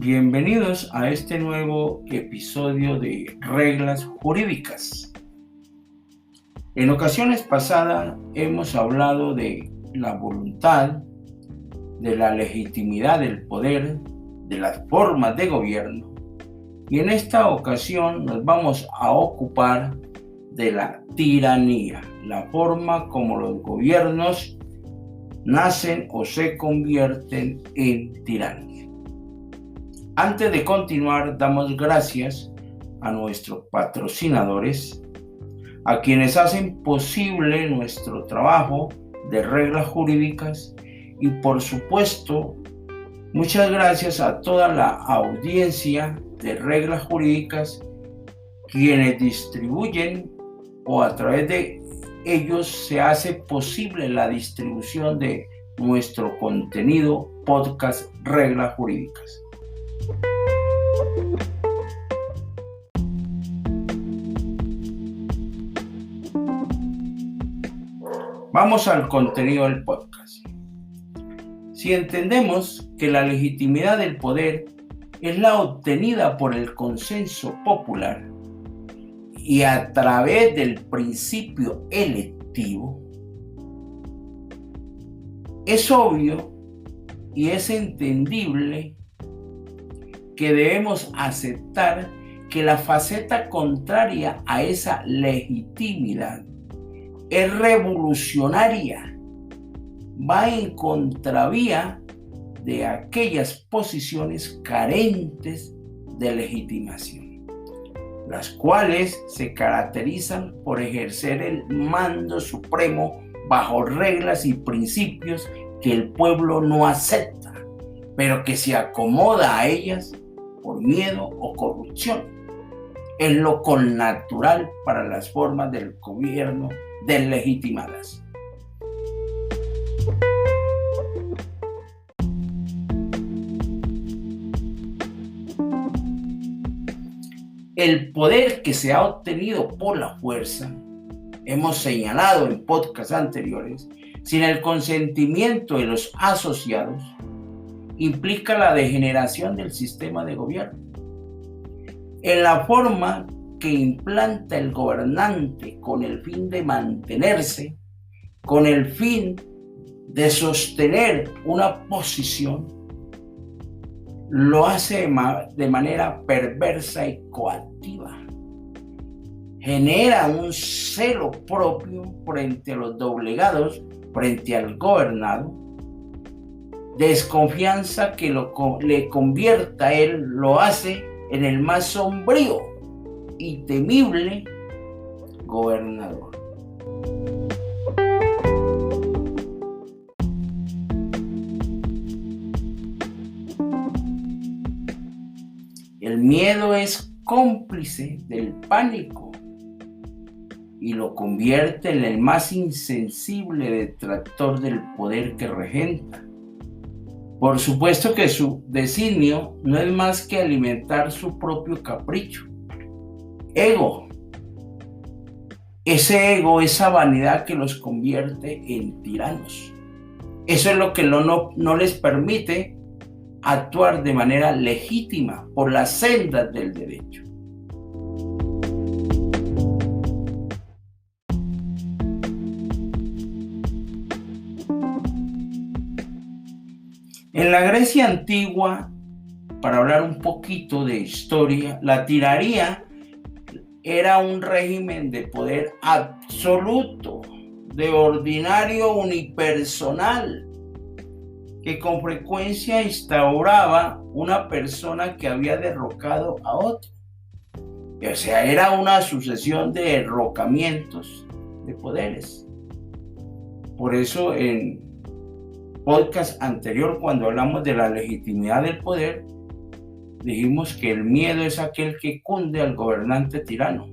Bienvenidos a este nuevo episodio de Reglas Jurídicas. En ocasiones pasadas hemos hablado de la voluntad, de la legitimidad del poder, de las formas de gobierno, y en esta ocasión nos vamos a ocupar de la tiranía, la forma como los gobiernos nacen o se convierten en tiranía. Antes de continuar, damos gracias a nuestros patrocinadores, a quienes hacen posible nuestro trabajo de reglas jurídicas y, por supuesto, muchas gracias a toda la audiencia de reglas jurídicas, quienes distribuyen o a través de ellos se hace posible la distribución de nuestro contenido podcast Reglas Jurídicas. Vamos al contenido del podcast. Si entendemos que la legitimidad del poder es la obtenida por el consenso popular y a través del principio electivo, es obvio y es entendible que debemos aceptar que la faceta contraria a esa legitimidad es revolucionaria, va en contravía de aquellas posiciones carentes de legitimación, las cuales se caracterizan por ejercer el mando supremo bajo reglas y principios que el pueblo no acepta, pero que se acomoda a ellas por miedo o corrupción. Es lo connatural para las formas del gobierno deslegitimadas. El poder que se ha obtenido por la fuerza, hemos señalado en podcasts anteriores, sin el consentimiento de los asociados, implica la degeneración del sistema de gobierno. En la forma que implanta el gobernante con el fin de mantenerse, con el fin de sostener una posición, lo hace de manera perversa y coactiva. Genera un celo propio frente a los doblegados, frente al gobernado, desconfianza que le convierta a él, lo hace en el más sombrío y temible gobernador. El miedo es cómplice del pánico y lo convierte en el más insensible detractor del poder que regenta. Por supuesto que su designio no es más que alimentar su propio capricho. Ego. Ese ego, esa vanidad que los convierte en tiranos. Eso es lo que no les permite actuar de manera legítima por las sendas del derecho. En la Grecia antigua, para hablar un poquito de historia, la tiranía era un régimen de poder absoluto, de ordinario unipersonal, que con frecuencia instauraba una persona que había derrocado a otro. O sea, era una sucesión de derrocamientos de poderes. Por eso en podcast anterior, cuando hablamos de la legitimidad del poder, dijimos que el miedo es aquel que cunde al gobernante tirano,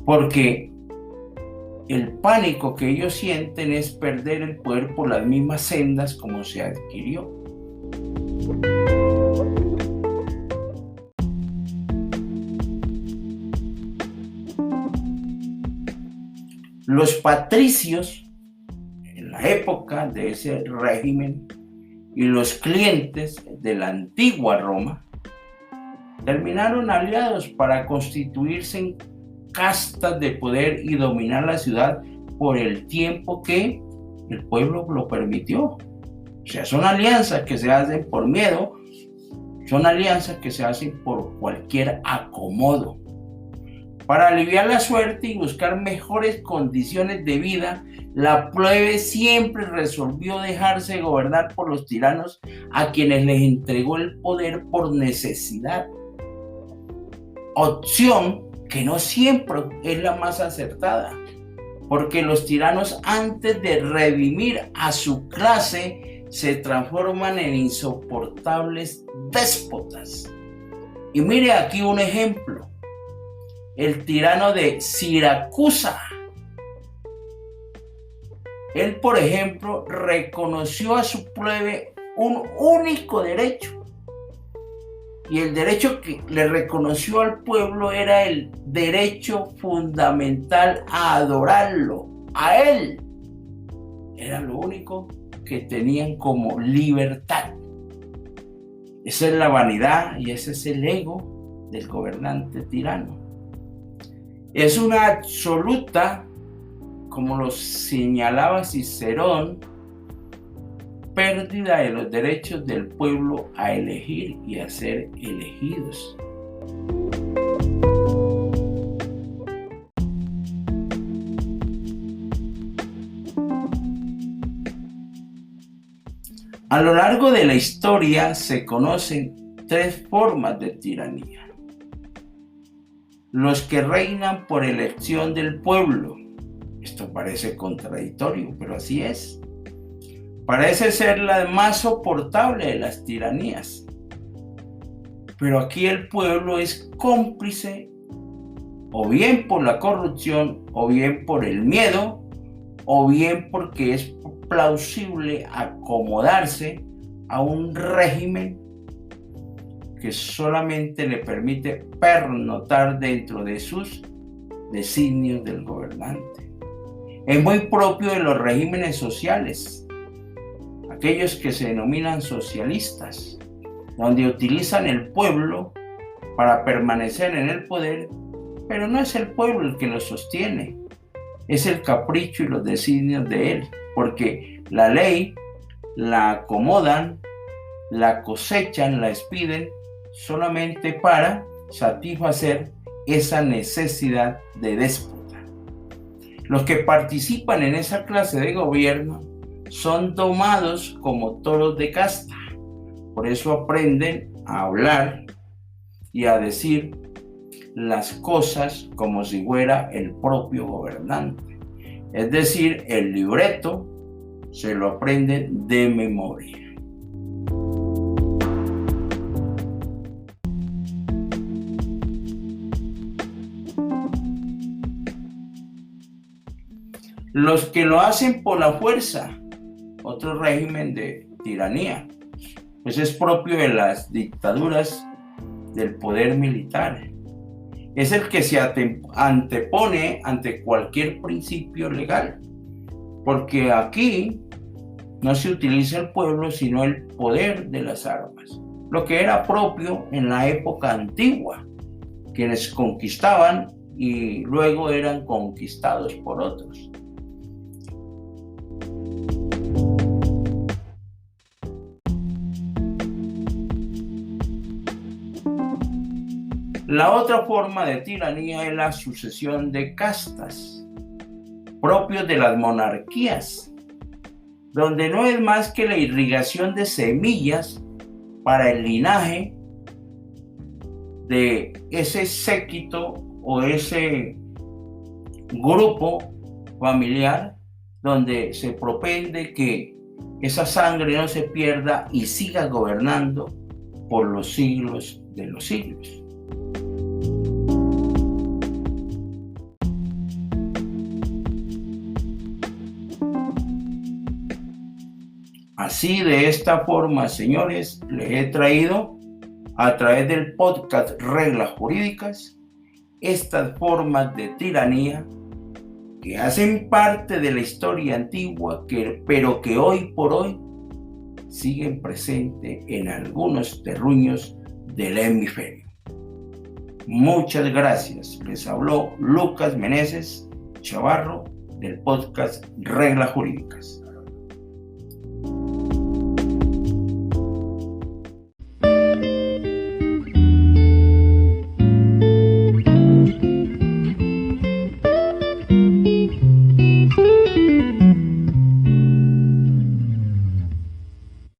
porque el pánico que ellos sienten es perder el poder por las mismas sendas como se adquirió. Los patricios, en la época de ese régimen, y los clientes de la antigua Roma terminaron aliados para constituirse en castas de poder y dominar la ciudad por el tiempo que el pueblo lo permitió. O sea, son alianzas que se hacen por miedo, son alianzas que se hacen por cualquier acomodo. Para aliviar la suerte y buscar mejores condiciones de vida, la plebe siempre resolvió dejarse gobernar por los tiranos a quienes les entregó el poder por necesidad. Opción que no siempre es la más acertada, porque los tiranos, antes de redimir a su clase, se transforman en insoportables déspotas. Y mire aquí un ejemplo. El tirano de Siracusa. Él, por ejemplo, reconoció a su plebe un único derecho. Y el derecho que le reconoció al pueblo era el derecho fundamental a adorarlo, a él. Era lo único que tenían como libertad. Esa es la vanidad y ese es el ego del gobernante tirano. Es una absoluta, como lo señalaba Cicerón, pérdida de los derechos del pueblo a elegir y a ser elegidos. A lo largo de la historia se conocen tres formas de tiranía. Los que reinan por elección del pueblo. Esto parece contradictorio, pero así es. Parece ser la más soportable de las tiranías. Pero aquí el pueblo es cómplice, o bien por la corrupción, o bien por el miedo, o bien porque es plausible acomodarse a un régimen que solamente le permite pernotar dentro de sus designios del gobernante. Es muy propio de los regímenes sociales, aquellos que se denominan socialistas, donde utilizan el pueblo para permanecer en el poder, pero no es el pueblo el que lo sostiene, es el capricho y los designios de él, porque la ley la acomodan, la cosechan, la expiden solamente para satisfacer esa necesidad de déspota. Los que participan en esa clase de gobierno son domados como toros de casta. Por eso aprenden a hablar y a decir las cosas como si fuera el propio gobernante. Es decir, el libreto se lo aprenden de memoria. Los que lo hacen por la fuerza, otro régimen de tiranía, pues es propio de las dictaduras del poder militar. Es el que se antepone ante cualquier principio legal, porque aquí no se utiliza el pueblo, sino el poder de las armas, lo que era propio en la época antigua, quienes conquistaban y luego eran conquistados por otros. La otra forma de tiranía es la sucesión de castas, propios de las monarquías, donde no es más que la irrigación de semillas para el linaje de ese séquito o ese grupo familiar, donde se propende que esa sangre no se pierda y siga gobernando por los siglos de los siglos. Así, de esta forma, señores, les he traído a través del podcast Reglas Jurídicas estas formas de tiranía que hacen parte de la historia antigua, pero que hoy por hoy siguen presentes en algunos terruños del hemisferio. Muchas gracias. Les habló Lucas Meneses Chavarro del podcast Reglas Jurídicas.